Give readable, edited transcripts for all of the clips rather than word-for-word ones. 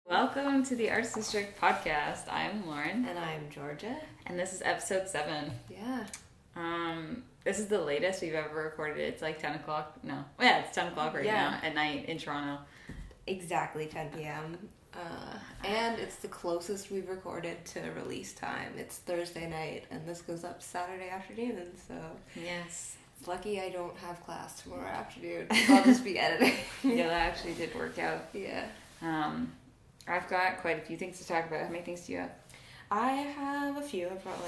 Welcome to the Arts District podcast. I'm Lauren. And I'm Georgia. And this is episode 7. Yeah. This is the latest we've ever recorded. It's like 10 o'clock. No. Yeah, it's 10 o'clock right now at night in Toronto. Exactly 10 p.m. And it's the closest we've recorded to release time. It's Thursday night, and this goes up Saturday afternoon, so... Yes. It's lucky I don't have class tomorrow afternoon. I'll just be editing. Yeah, that actually did work out. Yeah. I've got quite a few things to talk about. How many things do you have? I have a few. I've got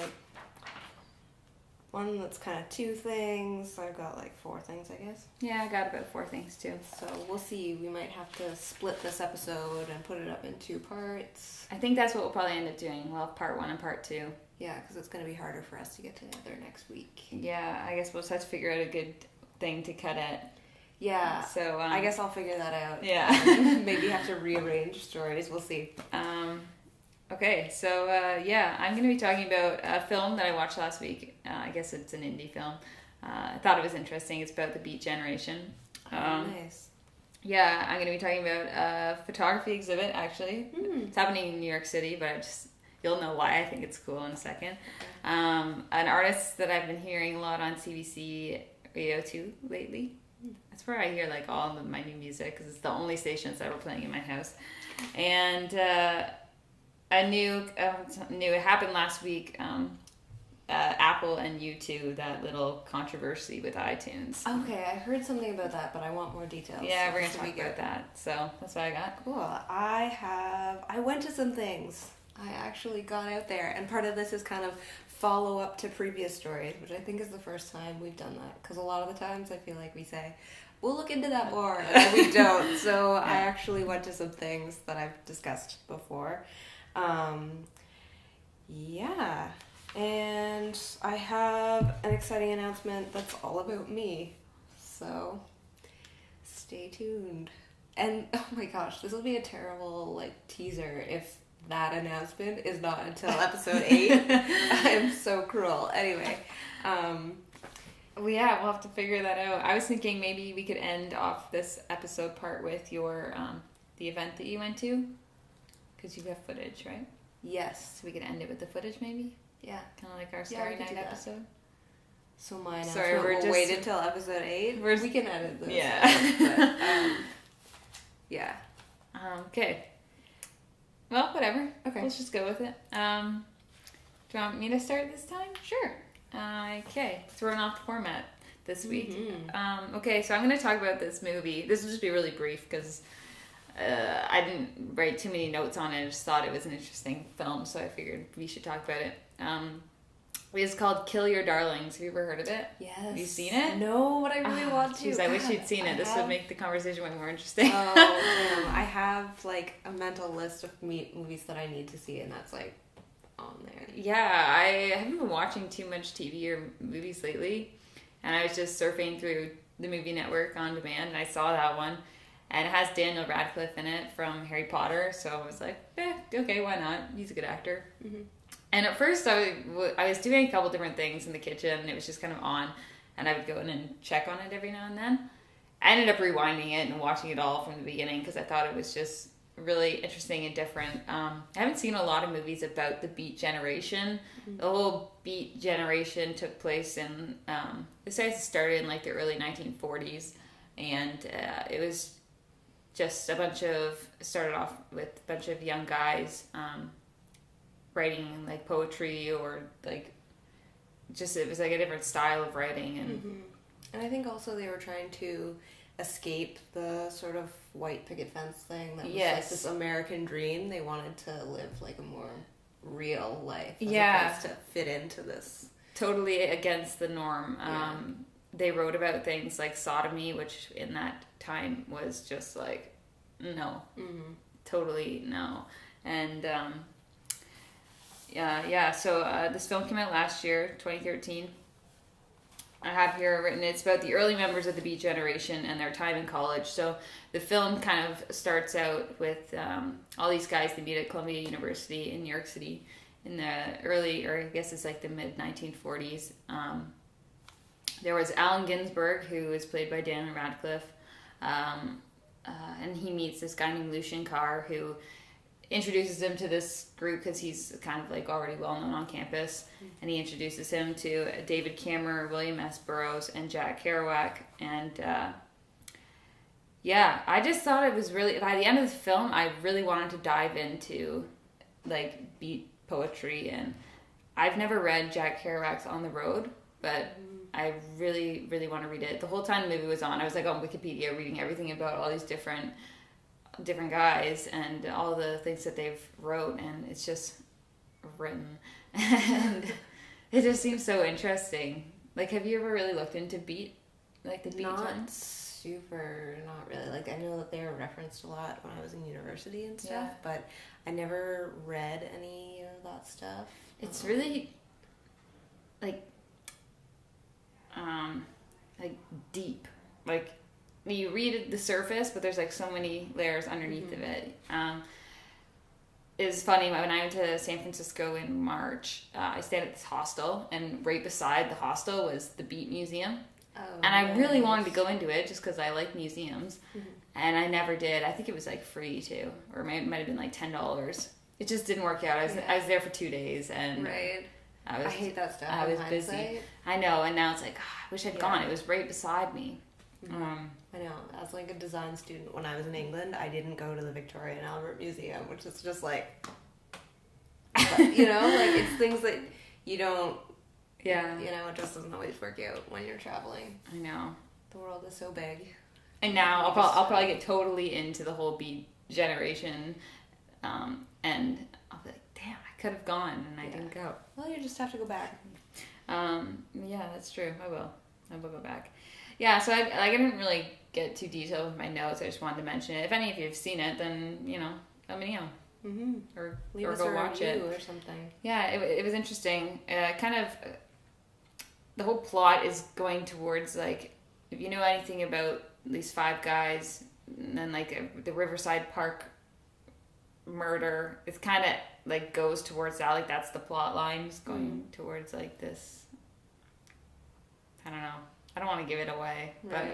one that's kind of 2 things. I've got 4 things, I guess. Yeah, I got about 4 things too. So we'll see. We might have to split this episode and put it up in 2 parts. I think that's what we'll probably end up doing. We'll have part 1 and part 2. Yeah, because it's going to be harder for us to get together next week. Yeah, I guess we'll just have to figure out a good thing to cut it. Yeah, so I guess I'll figure that out. Yeah. Maybe have to rearrange stories. We'll see. Okay, so I'm going to be talking about a film that I watched last week. I guess it's an indie film. I thought it was interesting. It's about the Beat Generation. Nice. Yeah, I'm going to be talking about a photography exhibit, actually. It's happening in New York City, but you'll know why I think it's cool in a second. An artist that I've been hearing a lot on CBC Radio 2 lately. That's where I hear all of my new music, because it's the only station that's ever playing in my house. And I knew it happened last week. Apple and U2, that little controversy with iTunes. Okay, I heard something about that, but I want more details. Yeah, we're gonna talk about that. So that's what I got. Cool. I went to some things. I actually got out there, and part of this is kind of follow up to previous stories, which I think is the first time we've done that, because a lot of the times I feel like we say we'll look into that more, and then we don't. So I actually went to some things that I've discussed before. Yeah, and I have an exciting announcement that's all about me, so stay tuned. And oh my gosh, this will be a terrible teaser if that announcement is not until episode 8. I'm so cruel. Anyway, Well, yeah, we'll have to figure that out. I was thinking maybe we could end off this episode part with your the event that you went to, because you have footage, right? yes. So we could end it with the footage, maybe, Yeah. kind of like our Yeah, Starry we could Night do that. episode. So my announcement Sorry, we're will wait until episode 8. We can edit this. Yeah. But, yeah. Okay. Well, whatever. Okay. Let's just go with it. Do you want me to start this time? Sure. Okay. Throwing off the format this week. Mm-hmm. Okay, so I'm going to talk about this movie. This will just be really brief because I didn't write too many notes on it. I just thought it was an interesting film, so I figured we should talk about it. It's called Kill Your Darlings. Have you ever heard of it? Yes. Have you seen it? No, but I really want to. Jeez, I wish you'd seen it. This would make the conversation way more interesting. Oh, damn. I have a mental list of movies that I need to see, and that's on there. Yeah, I haven't been watching too much TV or movies lately, and I was just surfing through the Movie Network on demand, and I saw that one, and it has Daniel Radcliffe in it from Harry Potter, so I was like, okay, why not? He's a good actor. Mm-hmm. And at first, I was doing a couple different things in the kitchen, and it was just kind of on, and I would go in and check on it every now and then. I ended up rewinding it and watching it all from the beginning because I thought it was just really interesting and different. I haven't seen a lot of movies about the Beat Generation. Mm-hmm. The whole Beat Generation took place in, this started in the early 1940s, and it was just started off with a bunch of young guys, writing poetry or it was a different style of writing. And and I think also they were trying to escape the sort of white picket fence thing that was this American dream. They wanted to live a more real life as opposed to fit into this. Totally against the norm. They wrote about things like sodomy, which in that time was just no. Totally no. And so this film came out last year, 2013. I have here written, it's about the early members of the Beat Generation and their time in college. So the film kind of starts out with all these guys they meet at Columbia University in New York City in the early, or I guess it's the mid 1940s. There was Allen Ginsberg, who is played by Daniel Radcliffe, and he meets this guy named Lucian Carr, who introduces him to this group because he's kind of like already well known on campus, and he introduces him to David Cameron, William S. Burroughs, and Jack Kerouac, and yeah, I just thought it was really, by the end of the film, I really wanted to dive into like beat poetry, and I've never read Jack Kerouac's On the Road, but I really, really want to read it. The whole time the movie was on, I was like on Wikipedia reading everything about all these different guys and all the things that they've wrote, and it's just written. And it just seems so interesting. Like, have you ever really looked into beat? Like the beat Not super, not really. Like, I know that they were referenced a lot when I was in university and stuff, but I never read any of that stuff. It's really like deep. Like, you read the surface, but there's like so many layers underneath of it. It's funny, when I went to San Francisco in March, I stayed at this hostel, and right beside the hostel was the Beat Museum. Oh, and I really wanted to go into it just because I like museums, and I never did. I think it was like free too, or it might have been like $10. It just didn't work out. I was there for 2 days, and I hate that stuff. I was busy. I know, and now it's like, I wish I'd gone. It was right beside me. I know. As like a design student, when I was in England, I didn't go to the Victoria and Albert Museum, which is just like, you know, like it's things that you don't. Yeah. You know, it just doesn't always work out when you're traveling. I know. The world is so big. And now I'll probably get totally into the whole beat generation, and I'll be like, damn, I could have gone, and I didn't go. Well, you just have to go back. Yeah, that's true. I will go back. Yeah, so I didn't really get too detailed with my notes. I just wanted to mention it. If any of you have seen it, then, you know, let me know. Or go watch it. Or something. Yeah, it was interesting. Kind of, the whole plot is going towards, like, if you know anything about these 5 guys, and then, like, the Riverside Park murder, it's kind of, like, goes towards that. Like, that's the plot line, just going towards, like, this, I don't know. I don't want to give it away, but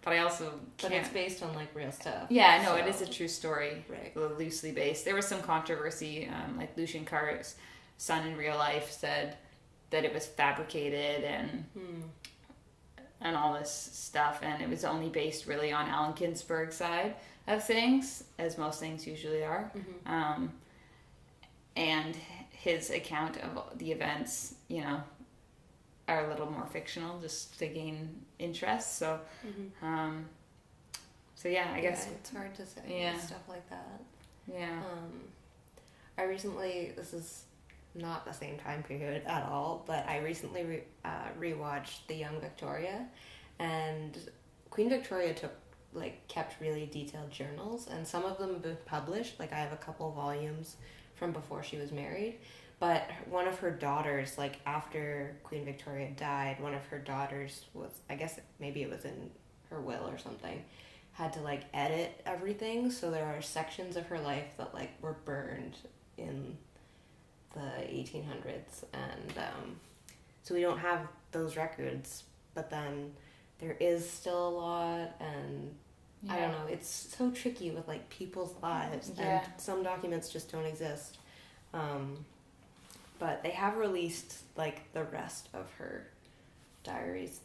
I also can't. But it's based on, like, real stuff. Yeah, no, it is a true story, loosely based. There was some controversy, like Lucian Carr's son in real life said that it was fabricated and all this stuff, and it was only based really on Allen Ginsberg's side of things, as most things usually are. And his account of the events, you know, are a little more fictional, just to gain interest. So, so yeah, I guess it's hard to say stuff like that. Yeah. I recently, this is not the same time period at all, but I recently rewatched The Young Victoria, and Queen Victoria kept really detailed journals, and some of them have been published. Like, I have a couple volumes from before she was married. But one of her daughters, like, after Queen Victoria died, one of her daughters was, I guess maybe it was in her will or something, had to, like, edit everything. So there are sections of her life that, like, were burned in the 1800s. And so we don't have those records. But then there is still a lot. And I don't know. It's so tricky with, like, people's lives. And some documents just don't exist. But they have released, like, the rest of her diaries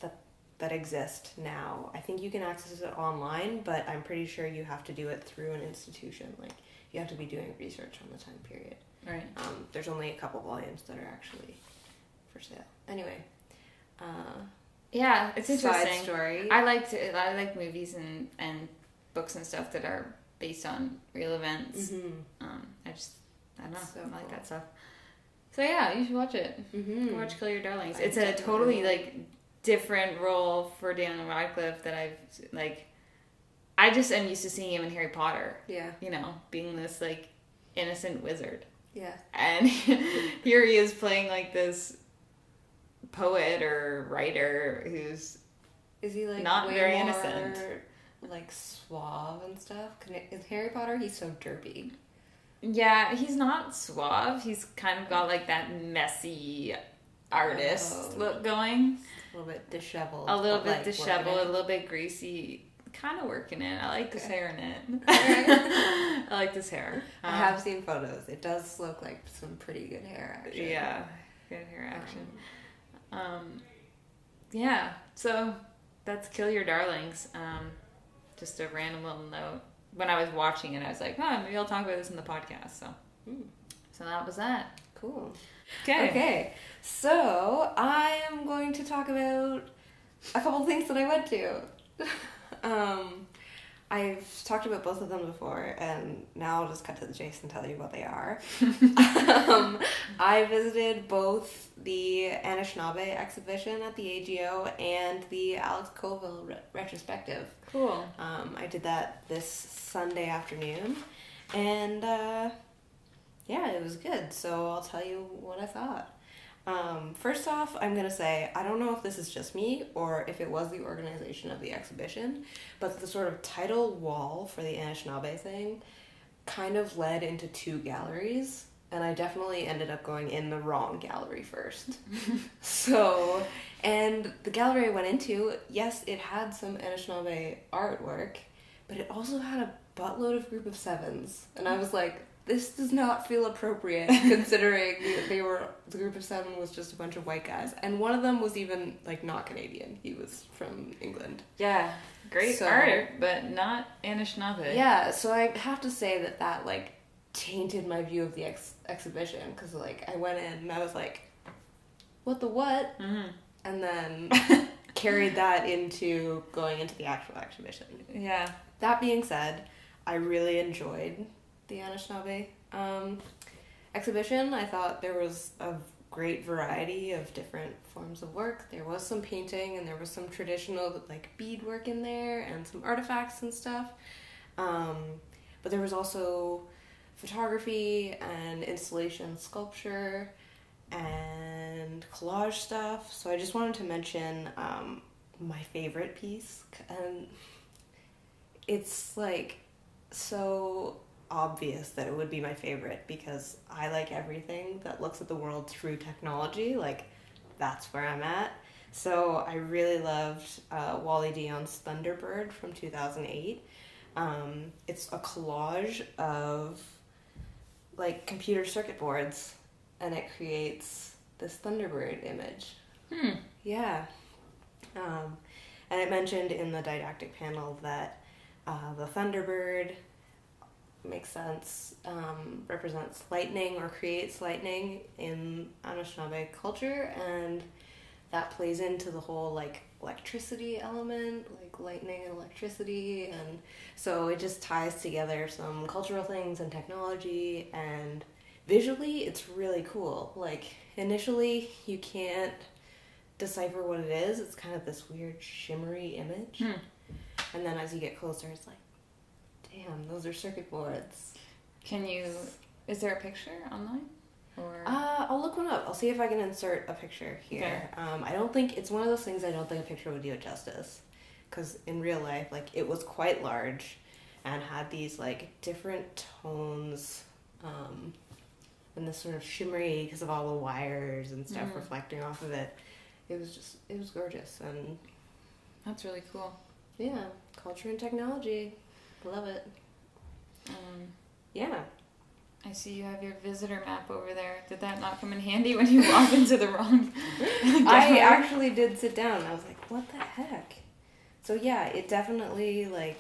that exist now. I think you can access it online, but I'm pretty sure you have to do it through an institution. Like, you have to be doing research on the time period. Right. There's only a couple volumes that are actually for sale. Anyway. Yeah, it's interesting. Side story. I like movies and books and stuff that are based on real events. I don't know. So I like cool. that stuff. So yeah, you should watch it. Go watch Kill Your Darlings. It's a totally like different role for Daniel Radcliffe that I just am used to seeing him in Harry Potter. Yeah. You know, being this like innocent wizard. Yeah. And here he is playing like this poet or writer who's he like not way very more, innocent, like suave and stuff? In Harry Potter, he's so derpy. Yeah, he's not suave. He's kind of got like that messy artist look going. A little bit disheveled. A little bit disheveled, a little bit greasy kind of working it. I like this hair in it. Alright. I like this hair. I have seen photos. It does look like some pretty good hair, actually. Yeah, good hair action. Yeah, so that's Kill Your Darlings. Just a random little note. When I was watching it, I was like, oh, maybe I'll talk about this in the podcast. So that was that. Cool. Okay. So I am going to talk about a couple things that I went to. I've talked about both of them before, and now I'll just cut to the chase and tell you what they are. I visited both the Anishinaabe exhibition at the AGO and the Alex Colville Retrospective. Cool. I did that this Sunday afternoon, and yeah, it was good. So I'll tell you what I thought. First off, I'm going to say, I don't know if this is just me or if it was the organization of the exhibition, but the sort of title wall for the Anishinaabe thing kind of led into two galleries, and I definitely ended up going in the wrong gallery first. So, and the gallery I went into, yes, it had some Anishinaabe artwork, but it also had a buttload of Group of Sevens, and I was like, this does not feel appropriate, considering the Group of Seven was just a bunch of white guys. And one of them was even, like, not Canadian. He was from England. Yeah, great art, but not Anishinaabe. Yeah, so I have to say that, like, tainted my view of the exhibition. Because, like, I went in and I was like, what the what? Mm-hmm. And then carried that into going into the actual exhibition. Yeah. That being said, I really enjoyed the Anishinaabe exhibition. I thought there was a great variety of different forms of work. There was some painting and there was some traditional like beadwork in there and some artifacts and stuff. But there was also photography and installation sculpture and collage stuff. So I just wanted to mention my favorite piece, and it's like so obvious that it would be my favorite because I like everything that looks at the world through technology. Like, that's where I'm at. So I really loved Wally Dion's Thunderbird from 2008. It's a collage of like computer circuit boards, and it creates this Thunderbird image. Yeah. And it mentioned in the didactic panel that the Thunderbird makes sense, represents lightning or creates lightning in Anishinaabe culture, and that plays into the whole like electricity element, like lightning and electricity, and so it just ties together some cultural things and technology, and visually it's really cool. Like initially you can't decipher what it is. It's kind of this weird shimmery image, and then as you get closer it's like, damn, those are circuit boards. Is there a picture online? Or I'll look one up. I'll see if I can insert a picture here. Okay. I don't think, it's one of those things I don't think a picture would do it justice. Because in real life, like, it was quite large and had these, like, different tones and this sort of shimmery because of all the wires and stuff reflecting off of it. It was gorgeous. And that's really cool. Yeah, culture and technology. Love it. Yeah. I see you have your visitor map over there. Did that not come in handy when you walked into the wrong I actually did sit down and I was like, what the heck? So yeah, it definitely, like,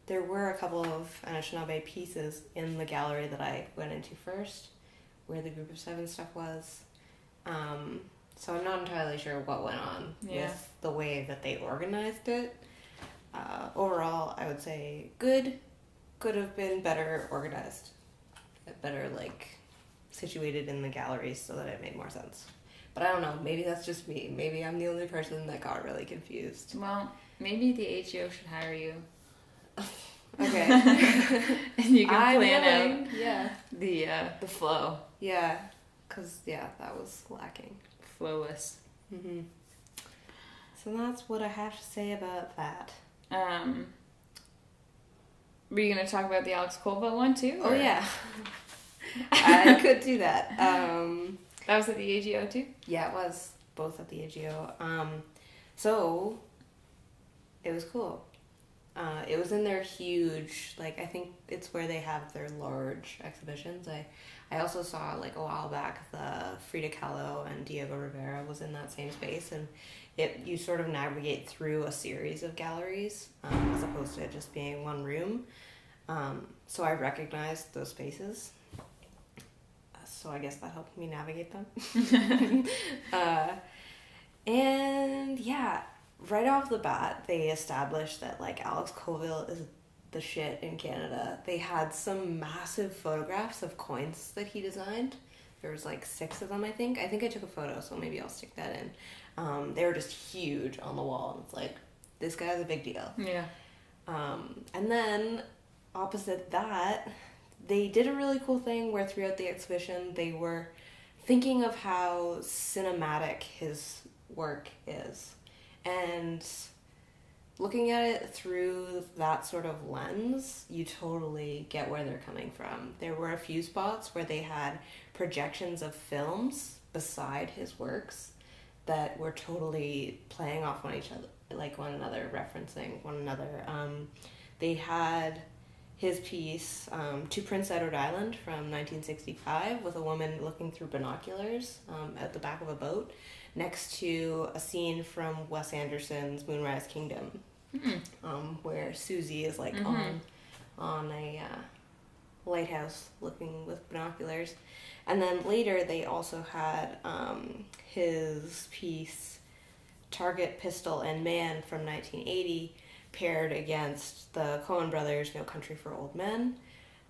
there were a couple of Anishinaabe pieces in the gallery that I went into first, where the Group of Seven stuff was. So I'm not entirely sure what went on with the way that they organized it. Overall, I would say good. Could have been better organized. Better, like, situated in the galleries so that it made more sense. But I don't know. Maybe that's just me. Maybe I'm the only person that got really confused. Well, maybe the AGO should hire you. Okay. And you can plan out the flow. Yeah. Because, that was lacking. Flowless. Mm-hmm. So that's what I have to say about that. Were you going to talk about the Alex Colville one too? Or? Oh, yeah. I could do that. That was at the AGO too? Yeah, it was. Both at the AGO. So, it was cool. It was in their huge, like, I think it's where they have their large exhibitions. I also saw, like, a while back, the Frida Kahlo and Diego Rivera was in that same space, and you sort of navigate through a series of galleries, as opposed to it just being one room. So I recognized those spaces. So I guess that helped me navigate them. And yeah, right off the bat, they established that, like, Alex Colville is the shit in Canada. They had some massive photographs of coins that he designed. There was like 6 of them, I think. I think I took a photo, so maybe I'll stick that in. They were just huge on the wall, and it's like, this guy's a big deal. Yeah. And then, opposite that, they did a really cool thing where throughout the exhibition, they were thinking of how cinematic his work is. And looking at it through that sort of lens, you totally get where they're coming from. There were a few spots where they had projections of films beside his works that were totally playing off one another, referencing one another. They had his piece, To Prince Edward Island from 1965, with a woman looking through binoculars at the back of a boat, next to a scene from Wes Anderson's Moonrise Kingdom, where Susie is like on a lighthouse looking with binoculars. And then later they also had his piece Target, Pistol, and Man from 1980 paired against the Coen brothers' No Country for Old Men.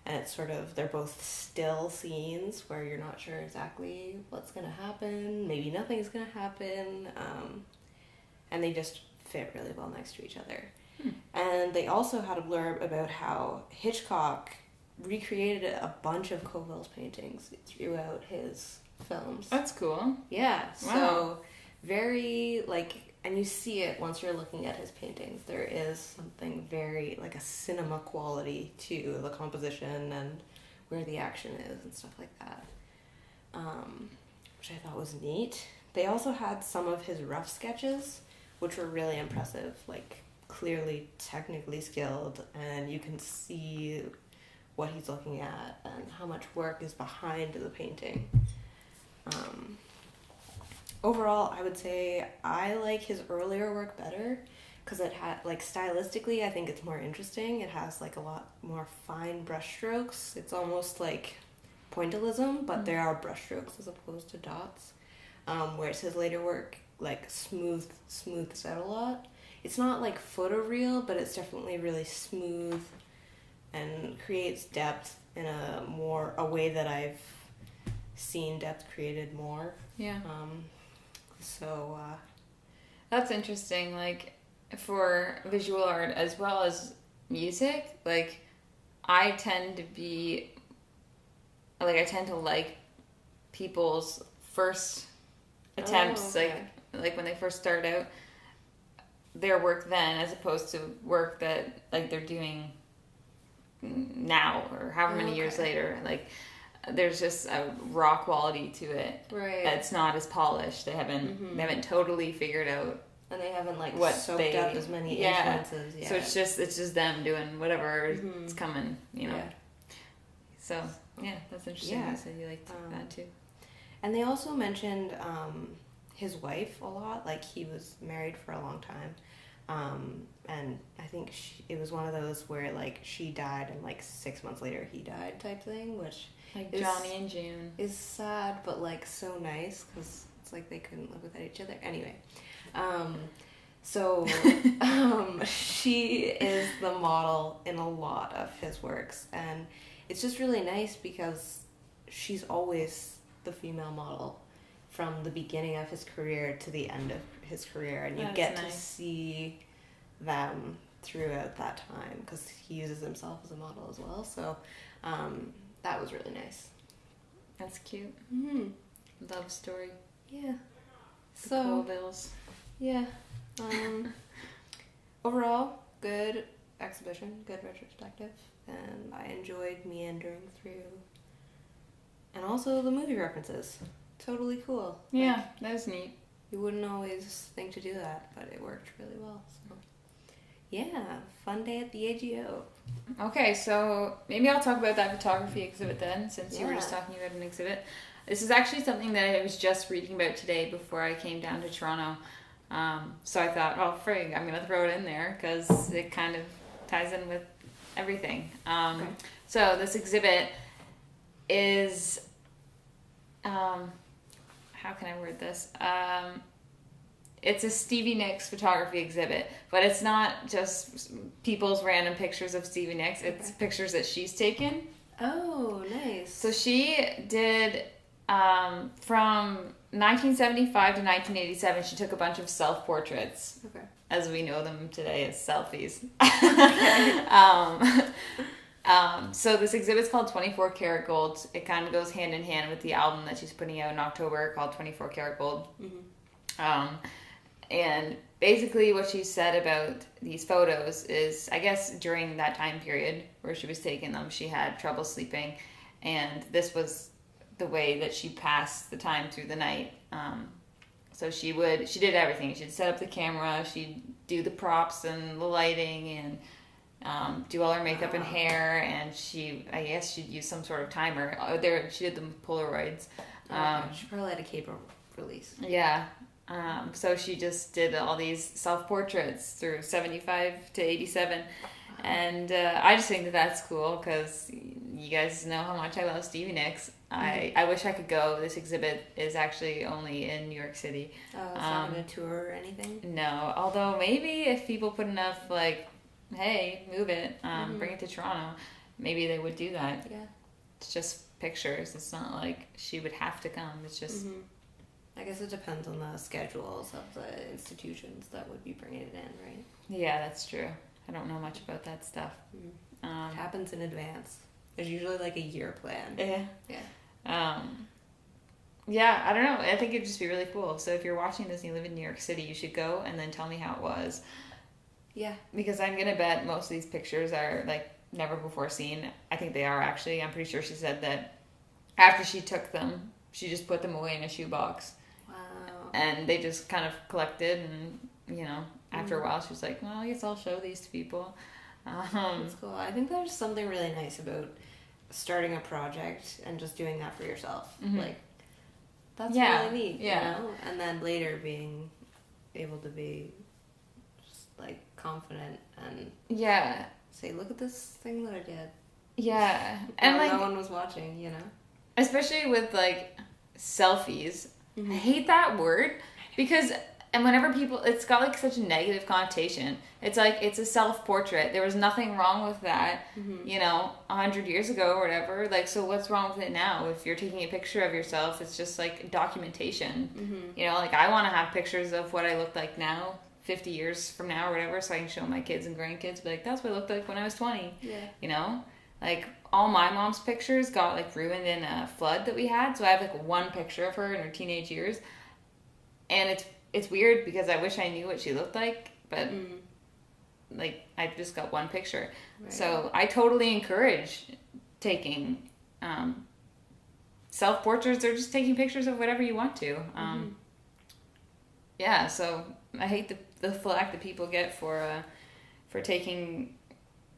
And it's sort of, they're both still scenes where you're not sure exactly what's going to happen. Maybe nothing's going to happen. And they just fit really well next to each other. And they also had a blurb about how Hitchcock recreated a bunch of Colville's paintings throughout his films. That's cool. Yeah. Wow. So very, like, and you see it once you're looking at his paintings. There is something very, like, a cinema quality to the composition and where the action is and stuff like that, which I thought was neat. They also had some of his rough sketches, which were really impressive, like, clearly technically skilled, and you can see what he's looking at and how much work is behind the painting. Overall, I would say I like his earlier work better because it had, like, stylistically, I think it's more interesting. It has, like, a lot more fine brush strokes. It's almost like pointillism, but there are brush strokes as opposed to dots. Whereas his later work, like, smooths out a lot. It's not, like, photoreal, but it's definitely really smooth and creates depth in a way that I've seen depth created more. Yeah. So that's interesting. Like, for visual art as well as music, like, I tend to like people's first attempts, like when they first start out, their work then, as opposed to work that, like, they're doing now or however many years later. Like, there's just a raw quality to it. Right. That's not as polished. They haven't totally figured out, and they haven't, like, what soaked up as many influences. Yeah. So it's just them doing whatever is coming, you know. Yeah. So yeah, that's interesting. Yeah. You said you liked that too. And they also mentioned his wife a lot. Like, he was married for a long time. And I think it was one of those where, like, she died and, like, 6 months later he died type thing, which Like Johnny and June. is sad, but, like, so nice because it's like they couldn't live without each other. Anyway, so she is the model in a lot of his works, and it's just really nice because she's always the female model from the beginning of his career to the end of his career, and you get to see them throughout that time because he uses himself as a model as well. So that was really nice. That's cute. Love story. Yeah. The So Colvilles. yeah. Overall, good exhibition, good retrospective, and I enjoyed meandering through. And also the movie references. Totally cool. Yeah, Like, that was neat. you wouldn't always think to do that, but it worked really well. So Yeah, fun day at the AGO. Okay, so maybe I'll talk about that photography exhibit then, since you were just talking about an exhibit. This is actually something that I was just reading about today before I came down to Toronto. So I thought, oh, frig, I'm going to throw it in there because it kind of ties in with everything. Okay. So this exhibit is, how can I word this? It's a Stevie Nicks photography exhibit, but it's not just people's random pictures of Stevie Nicks. It's pictures that she's taken. Oh, nice. So she did, from 1975 to 1987, she took a bunch of self-portraits. Okay. As we know them today as selfies. So this exhibit's called 24 Karat Gold. It kind of goes hand in hand with the album that she's putting out in October called 24 Karat Gold. Mm-hmm. And basically what she said about these photos is, I guess during that time period where she was taking them, she had trouble sleeping, and this was the way that she passed the time through the night. So she did everything. She'd set up the camera, she'd do the props and the lighting, and do all her makeup and hair, and I guess she'd use some sort of timer. She did the Polaroids. She probably had a cable release. Yeah. So she just did all these self-portraits through 75 to 87. And I just think that that's cool because you guys know how much I love Stevie Nicks. I wish I could go. This exhibit is actually only in New York City. Oh, it's not on a tour or anything? No, although maybe if people put enough, hey, move it, bring it to Toronto, maybe they would do that. Yeah. It's just pictures. It's not like she would have to come. It's just... Mm-hmm. I guess it depends on the schedules of the institutions that would be bringing it in, right? Yeah, that's true. I don't know much about that stuff. It happens in advance. There's usually a year plan. Yeah. Yeah. Yeah, I don't know. I think it'd just be really cool. So if you're watching this and you live in New York City, you should go and then tell me how it was. Yeah. Because I'm going to bet most of these pictures are never before seen. I think they are actually. I'm pretty sure she said that after she took them, she just put them away in a shoebox. And they just kind of collected, and after a while she was like, well, I guess I'll show these to people. That's cool. I think there's something really nice about starting a project and just doing that for yourself. Mm-hmm. That's really neat, you know? And then later being able to be just confident and say, look at this thing that I did. Yeah. And no one was watching, you know? Especially with selfies. Mm-hmm. I hate that word because, and whenever people, it's got such a negative connotation. It's it's a self-portrait. There was nothing wrong with that, 100 years ago or whatever. So what's wrong with it now? If you're taking a picture of yourself, it's just documentation. Mm-hmm. I want to have pictures of what I look like now, 50 years from now or whatever, so I can show my kids and grandkids, that's what I looked like when I was 20. Yeah. All my mom's pictures got ruined in a flood that we had, so I have one picture of her in her teenage years, and it's weird because I wish I knew what she looked like, but I just got one picture. Right. So I totally encourage taking self-portraits or just taking pictures of whatever you want to. Yeah, so I hate the flack that people get for taking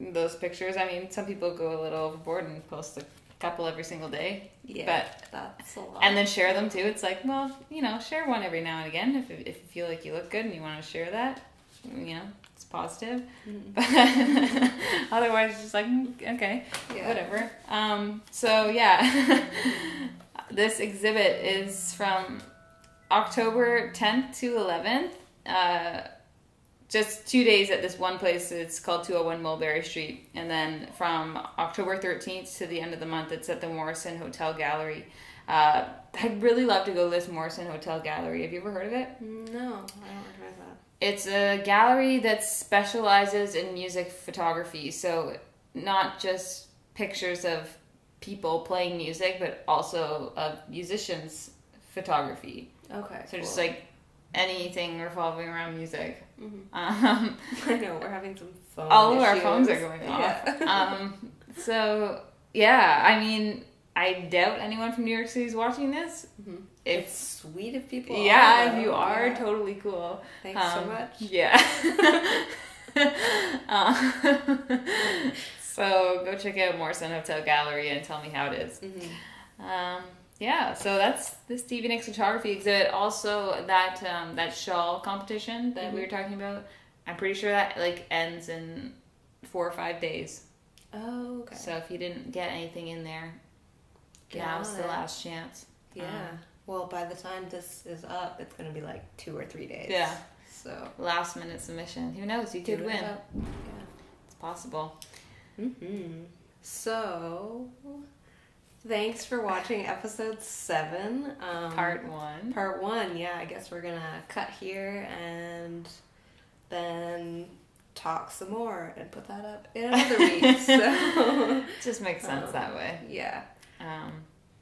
those pictures. I mean, some people go a little overboard and post a couple every single day. Yeah, but that's a lot. And then share them too. It's share one every now and again if you feel like you look good and you want to share that. It's positive. Mm-hmm. But otherwise, it's just okay, whatever. This exhibit is from October 10th to 11th. Just 2 days at this one place. It's called 201 Mulberry Street. And then from October 13th to the end of the month, it's at the Morrison Hotel Gallery. I'd really love to go to this Morrison Hotel Gallery. Have you ever heard of it? No, I don't recognize that. It's a gallery that specializes in music photography. So not just pictures of people playing music, but also of musicians' photography. Okay, so cool. Just anything revolving around music. Mm-hmm. I know, we're having some phone all issues. Of our phones are going off. I mean, I doubt anyone from New York City is watching this. Mm-hmm. It's sweet if people are. Yeah, if you are, totally cool. Thanks so much. Yeah. So go check out Morrison Hotel Gallery and tell me how it is. Yeah, so that's the Stevie Nicks photography exhibit. Also, that shawl competition that we were talking about, I'm pretty sure that like ends in 4 or 5 days. Oh, okay. So if you didn't get anything in there, now's the last chance. Yeah. Well, by the time this is up, it's going to be like 2 or 3 days. Yeah. So last minute submission. Who knows? You could win. Yeah. It's possible. So, thanks for watching episode 7. Part 1. Part 1, yeah. I guess we're gonna cut here and then talk some more and put that up in another week. So it just makes sense that way. Yeah.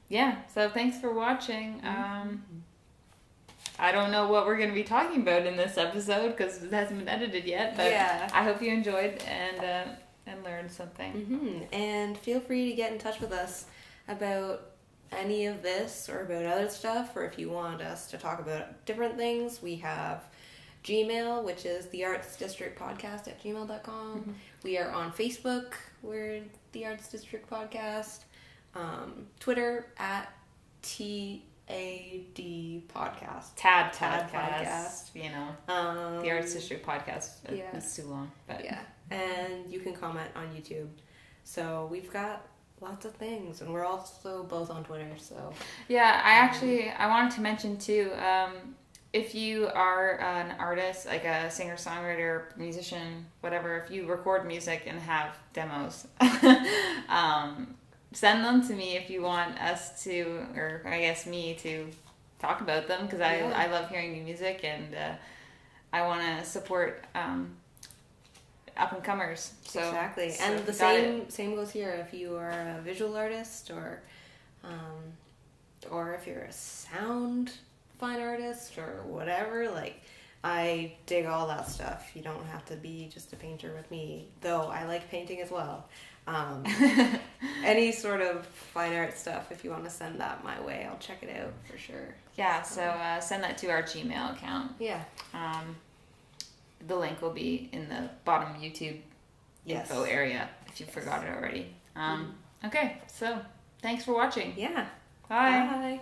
Yeah. So thanks for watching. I don't know what we're going to be talking about in this episode because it hasn't been edited yet. But I hope you enjoyed and learned something. And feel free to get in touch with us about any of this or about other stuff, or if you want us to talk about different things. We have Gmail, which is theartsdistrictpodcast@gmail.com. We are on Facebook. We're the Arts District Podcast. Twitter @TAD Podcast. Tad Podcast. You know, the Arts District Podcast. It's too long, but yeah. And you can comment on YouTube. So we've got lots of things, and we're also both on Twitter. So yeah, I wanted to mention too. If you are an artist, like a singer-songwriter, musician, whatever, if you record music and have demos, send them to me if you want us to, or I guess me to talk about them, because I love hearing new music, and I want to support up-and-comers. So, exactly. So and the same goes here. If you are a visual artist or if you're a sound fine artist or whatever, like, I dig all that stuff. You don't have to be just a painter with me, though I like painting as well. Any sort of fine art stuff, if you want to send that my way, I'll check it out for sure. Yeah, so send that to our Gmail account. Yeah. The link will be in the bottom YouTube info area if you forgot it already. Okay, so thanks for watching. Yeah. Bye. Bye.